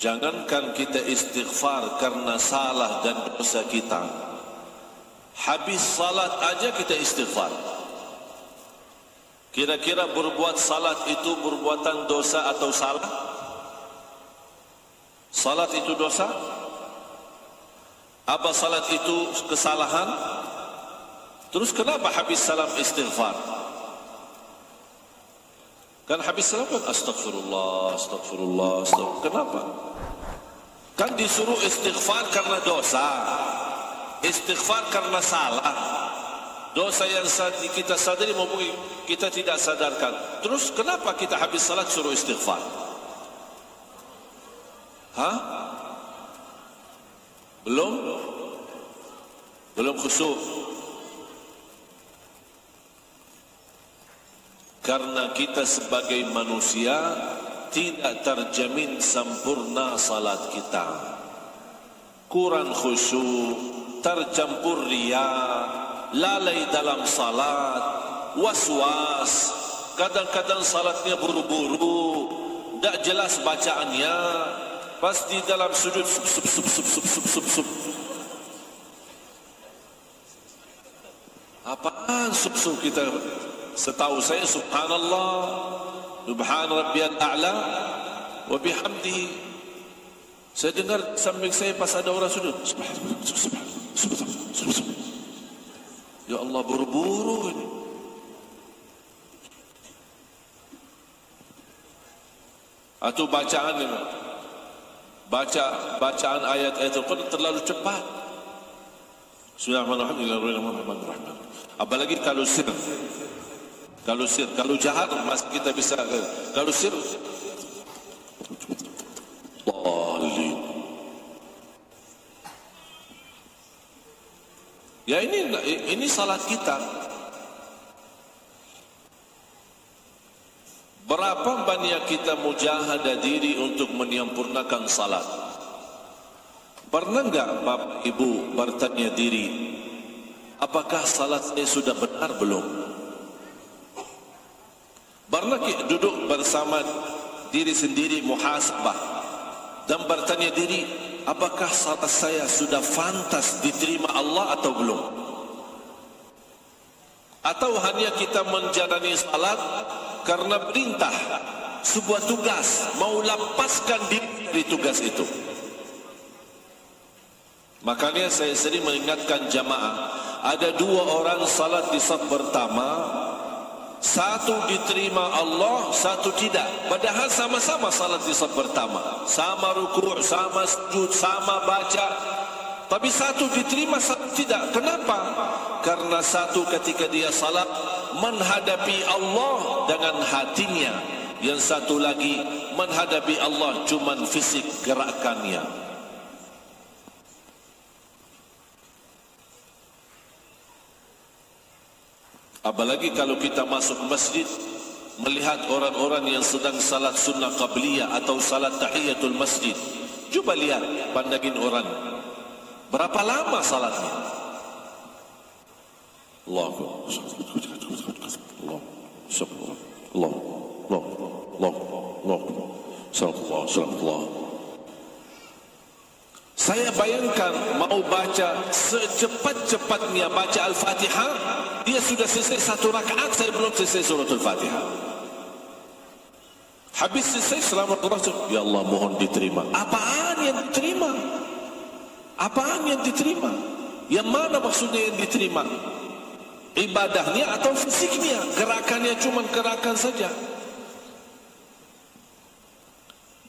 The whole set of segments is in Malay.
Jangankan kita istighfar karena salah dan dosa kita, habis salat aja kita istighfar. Kira-kira berbuat salat itu perbuatan dosa atau salah? Salat itu dosa? Apa salat itu kesalahan? Terus kenapa habis salam istighfar? Kan habis salam kan astagfirullah, astagfirullah, astagfirullah. Kenapa? Kan disuruh istighfar karena dosa, istighfar karena salah. Dosa yang kita sadari maupun kita tidak sadarkan. Terus kenapa kita habis salat suruh istighfar? Hah? Belum khusyuk. Karena kita sebagai manusia tidak terjamin sempurna salat kita. Kurang khusyuk, tercampur riya, lalai dalam salat, was-was. Kadang-kadang salatnya buru-buru, tak jelas bacaannya. Pasti dalam sujud sub. Apaan sub kita? Setahu saya subhanallah, subhan rabbiyal a'la wa bihamdihi. Saya dengar samping saya pas ada orang sujud, subhanallah. Ya Allah, buru-buru ini. Atau bacaan ini, bacaan ayat-ayat Al-Quran terlalu cepat. Bismillahirrahmanirrahim. Apalagi kalau sir. Kalau jahat masih kita bisa. Kalau sir, Dhalin. Ya ini salat kita. Berapa banyak kita mujahadah diri untuk menyempurnakan salat? Pernah enggak Bapak Ibu bertanya diri, apakah salat saya sudah benar belum? Pernah duduk bersama diri sendiri muhasabah dan bertanya diri, apakah salat saya sudah fantas diterima Allah atau belum? Atau hanya kita menjalani salat karena perintah, sebuah tugas, mau lepaskan diri dari tugas itu? Makanya saya sering mengingatkan jamaah, ada dua orang salat di saf pertama, satu diterima Allah, satu tidak. Padahal sama-sama salat di saf pertama, sama ruku', sama sujud, sama baca. Tapi satu diterima, satu tidak. Kenapa? Karena satu ketika dia salat menghadapi Allah dengan hatinya, yang satu lagi menghadapi Allah cuman fisik gerakannya. Apalagi kalau kita masuk masjid, melihat orang-orang yang sedang salat sunnah qabliyah atau salat tahiyatul masjid. Coba lihat, pandangin orang, berapa lama salatnya? Saya bayangkan mau baca secepat-cepatnya baca Al-Fatihah, dia sudah selesai satu rakaat, saya belum selesai surah Al-Fatihah. Habis selesai selamat Rasul, ya Allah mohon diterima. Apaan yang diterima? Apaan yang diterima? Yang mana maksudnya yang diterima? Ibadahnya atau fisiknya? Gerakannya cuma gerakan saja.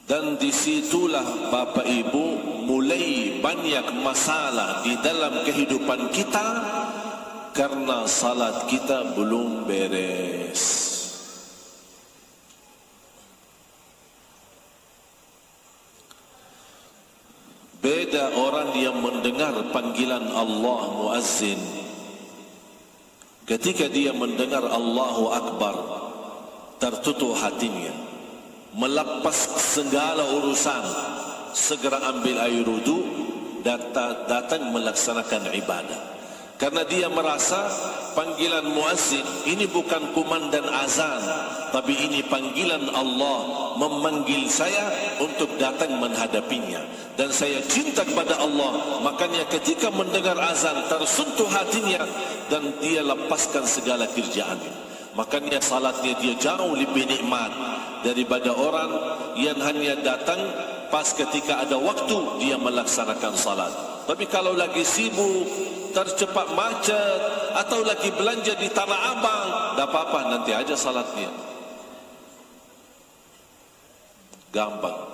Dan disitulah Bapak Ibu mulai banyak masalah di dalam kehidupan kita karena salat kita belum beres. Beda orang yang mendengar panggilan Allah muazzin. Ketika dia mendengar Allahu Akbar, tertutup hatinya, melepas segala urusan, segera ambil air wudu, datang melaksanakan ibadah. Karena dia merasa panggilan muazzin ini bukan kumandan azan, tapi ini panggilan Allah memanggil saya untuk datang menghadapinya. Dan saya cinta kepada Allah, makanya ketika mendengar azan tersentuh hatinya dan dia lepaskan segala kerjaannya. Makanya salatnya dia jauh lebih nikmat daripada orang yang hanya datang pas ketika ada waktu dia melaksanakan salat. Tapi kalau lagi sibuk, tercepat macet, atau lagi belanja di Tanah Abang, tak apa-apa, nanti aja salatnya. Gampang.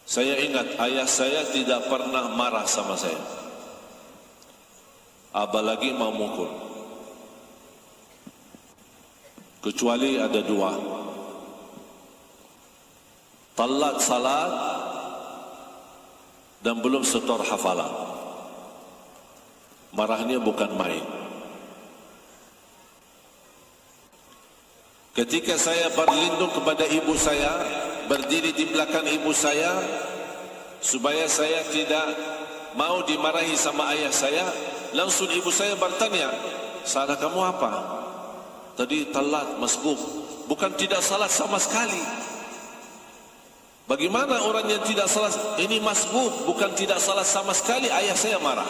Saya ingat ayah saya tidak pernah marah sama saya, apalagi mau mukul. Kecuali ada dua: talat salat dan belum setor hafalan. Marahnya bukan main. Ketika saya berlindung kepada ibu saya, berdiri di belakang ibu saya, supaya saya tidak mau dimarahi sama ayah saya, langsung ibu saya bertanya, "Salah kamu apa?" "Tadi talat masbuk." "Bukan tidak salat sama sekali." "Bagaimana orang yang tidak salat?" "Ini masbuk, bukan tidak salat sama sekali." Ayah saya marah.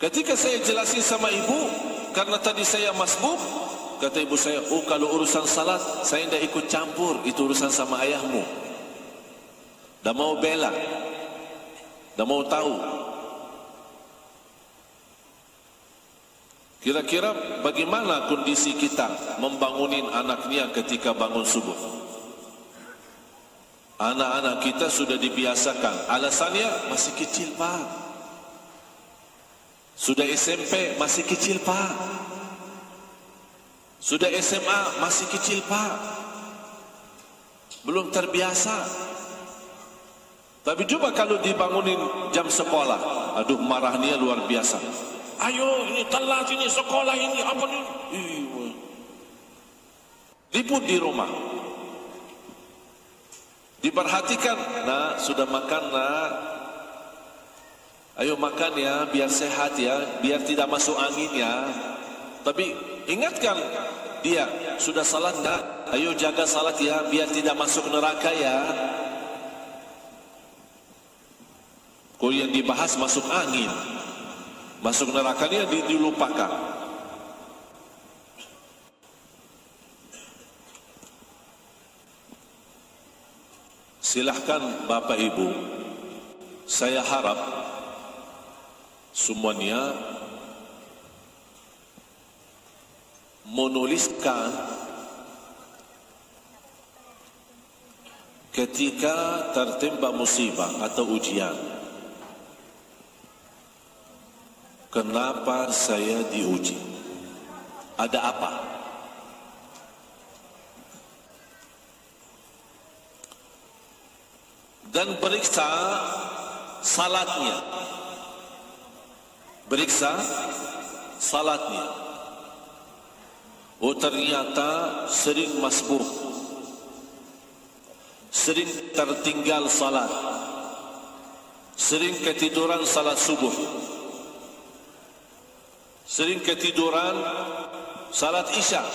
Ketika saya jelasin sama ibu, karena tadi saya masbuk, kata ibu saya, "Oh, kalau urusan salat saya tidak ikut campur, itu urusan sama ayahmu." Dah mau bela, dah mau tahu. Kira-kira bagaimana kondisi kita membangunin anaknya ketika bangun subuh? Anak-anak kita sudah dibiasakan. Alasannya masih kecil, Pak. Sudah SMP masih kecil, Pak. Sudah SMA masih kecil, Pak. Belum terbiasa. Tapi coba kalau dibangunin jam sekolah, aduh, marahnya luar biasa. "Ayo, ini telat, ini sekolah, ini apa ini?" Ribut di rumah. Diperhatikan, "Nak, sudah makan, Nak? Ayo makan ya, biar sehat ya, biar tidak masuk angin ya." Tapi ingatkan dia, "Sudah salat, Nak? Ayo jaga salat ya, biar tidak masuk neraka ya." Kalau yang dibahas masuk angin, masuk nerakanya dilupakan. Silahkan Bapak Ibu, saya harap semuanya menuliskan ketika tertimpa musibah atau ujian, kenapa saya diuji? Ada apa? Dan periksa salatnya. Periksa salatnya. Oh, ternyata sering masbuk, sering tertinggal salat, sering ketiduran salat subuh, sering ketiduran salat isya,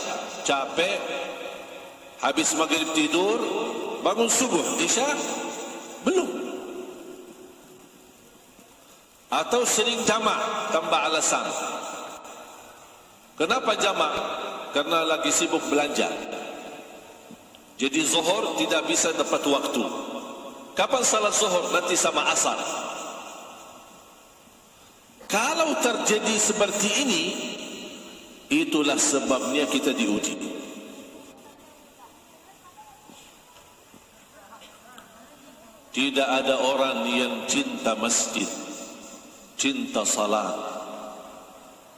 capek, habis maghrib tidur, bangun subuh, isya belum. Atau sering jamak tanpa alasan. Kenapa jamak? Karena lagi sibuk belanja. Jadi zuhur tidak bisa dapat waktu. Kapan salat zuhur? Nanti sama asar. Kalau terjadi seperti ini, itulah sebabnya kita diuji. Tidak ada orang yang cinta masjid, cinta salat,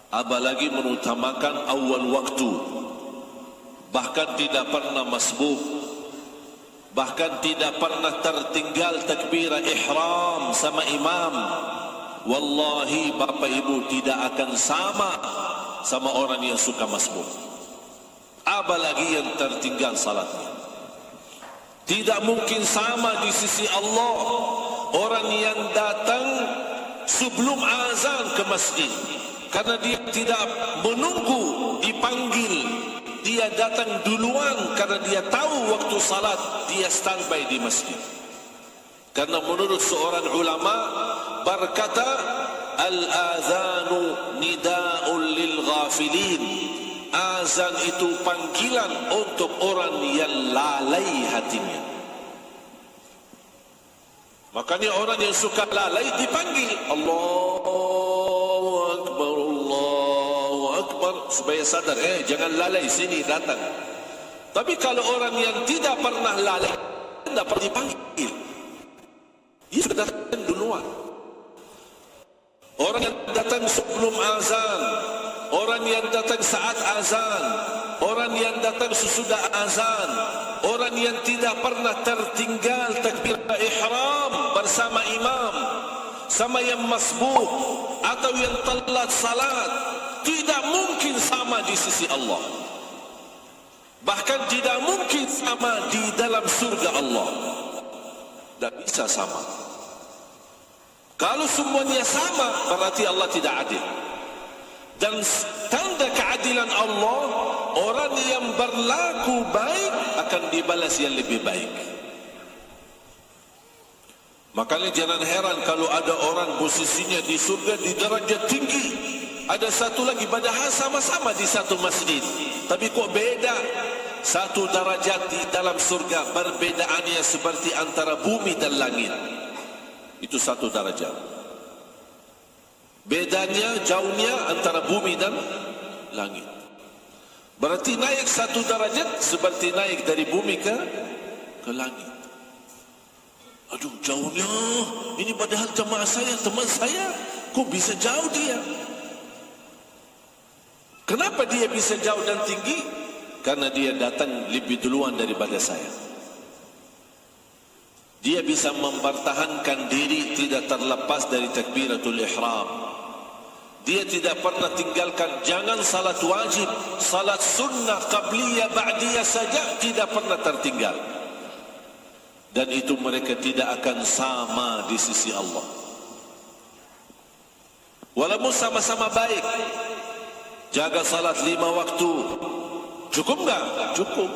apalagi mengutamakan awal waktu, bahkan tidak pernah masbuk, bahkan tidak pernah tertinggal takbirah ihram sama imam. Wallahi Bapak Ibu tidak akan sama orang yang suka masbuk, apalagi yang tertinggal salatnya. Tidak mungkin sama di sisi Allah orang yang datang sebelum azan ke masjid, karena dia tidak menunggu dipanggil, dia datang duluan karena dia tahu waktu salat, dia standby di masjid. Karena menurut seorang ulama berkata, al-azanu nida'un lil ghafilin, azan itu panggilan untuk orang yang lalai hatinya. Makanya orang yang suka lalai dipanggil Allahu Akbar, Allahu Akbar, supaya sadar, jangan lalai, sini datang. Tapi kalau orang yang tidak pernah lalai, tidak pernah dipanggil, dia sudah datang duluan. Orang yang datang sebelum azan, orang yang datang saat azan, orang yang datang sesudah azan, orang yang tidak pernah tertinggal takbiratul ihram bersama imam, sama yang masbuk atau yang telat salat, tidak mungkin sama di sisi Allah. Bahkan tidak mungkin sama di dalam surga Allah. Tak bisa sama. Kalau semuanya sama, berarti Allah tidak adil. Dan tanda keadilan Allah, orang yang berlaku baik akan dibalas yang lebih baik. Makanya jangan heran kalau ada orang posisinya di surga di derajat tinggi, ada satu lagi padahal sama-sama di satu masjid, tapi kok beda. Satu derajat di dalam surga, perbedaannya seperti antara bumi dan langit. Itu satu derajat. Bedanya, jauhnya antara bumi dan langit. Berarti naik satu derajat seperti naik dari bumi ke langit. Aduh, jauhnya. Ini padahal jemaah saya, teman saya. Kok bisa jauh dia? Kenapa dia bisa jauh dan tinggi? Karena dia datang lebih duluan daripada saya. Dia bisa mempertahankan diri tidak terlepas dari takbiratul ihram. Dia tidak pernah tinggalkan, jangan salat wajib, salat sunnah, qabliyah, ba'diyah saja tidak pernah tertinggal. Dan itu mereka tidak akan sama di sisi Allah. Walaupun sama-sama baik, jaga salat 5 waktu, cukup enggak? Cukup.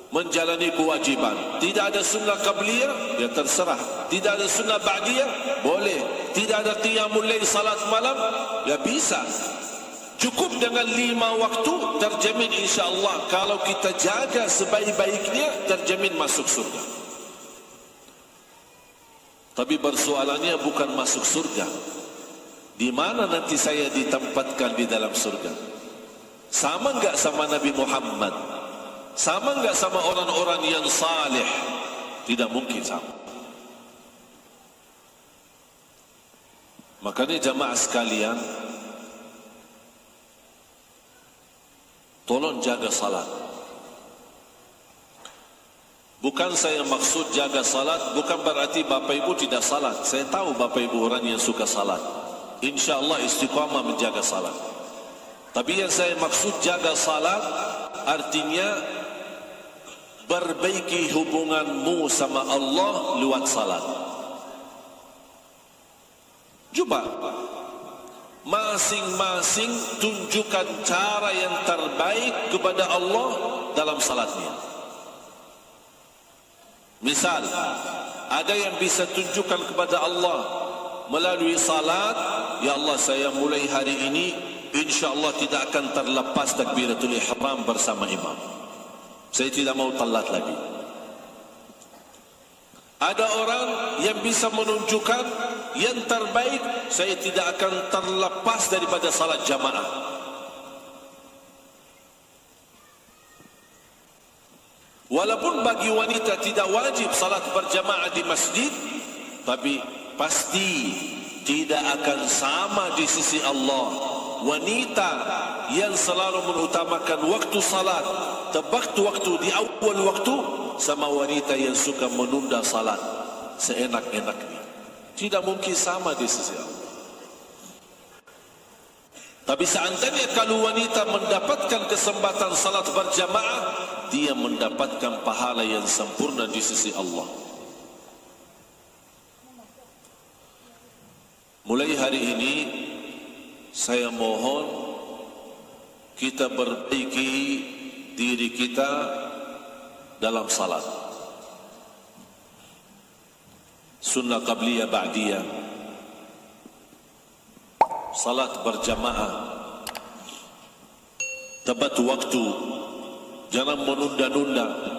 Menjalani kewajiban. Tidak ada sunnah qabliyah, ya terserah. Tidak ada sunnah ba'diyah, boleh. Tidak ada qiyamul lail, salat malam, ya bisa. Cukup dengan 5 waktu, terjamin insyaAllah. Kalau kita jaga sebaik-baiknya, terjamin masuk surga. Tapi persoalannya bukan masuk surga. Di mana nanti saya ditempatkan di dalam surga? Sama enggak sama Nabi Muhammad? Sama enggak sama orang-orang yang saleh? Tidak mungkin sama. Makanya jamaah sekalian, tolong jaga salat. Bukan saya maksud jaga salat, bukan berarti Bapak Ibu tidak salat. Saya tahu Bapak Ibu orang yang suka salat. InsyaAllah istiqamah menjaga salat. Tapi yang saya maksud jaga salat, artinya perbaiki hubunganmu sama Allah lewat salat. Cuba masing-masing tunjukkan cara yang terbaik kepada Allah dalam salatnya. Misal, ada yang bisa tunjukkan kepada Allah melalui salat, ya Allah, saya mulai hari ini insyaAllah tidak akan terlepas takbiratul ihram bersama imam. Saya tidak mau telat lagi. Ada orang yang bisa menunjukkan yang terbaik, saya tidak akan terlepas daripada salat jamaah. Walaupun bagi wanita tidak wajib salat berjamaah di masjid, tapi pasti tidak akan sama di sisi Allah. Wanita yang selalu mengutamakan waktu salat, tepat waktu di awal waktu, sama wanita yang suka menunda salat seenak-enaknya. Tidak mungkin sama di sisi Allah. Tapi seandainya kalau wanita mendapatkan kesempatan salat berjamaah, dia mendapatkan pahala yang sempurna di sisi Allah. Mulai hari ini saya mohon kita perbaiki diri kita dalam salat. Sunnah qabliyah ba'diyah, salat berjamaah, tepat waktu, jangan menunda-nunda.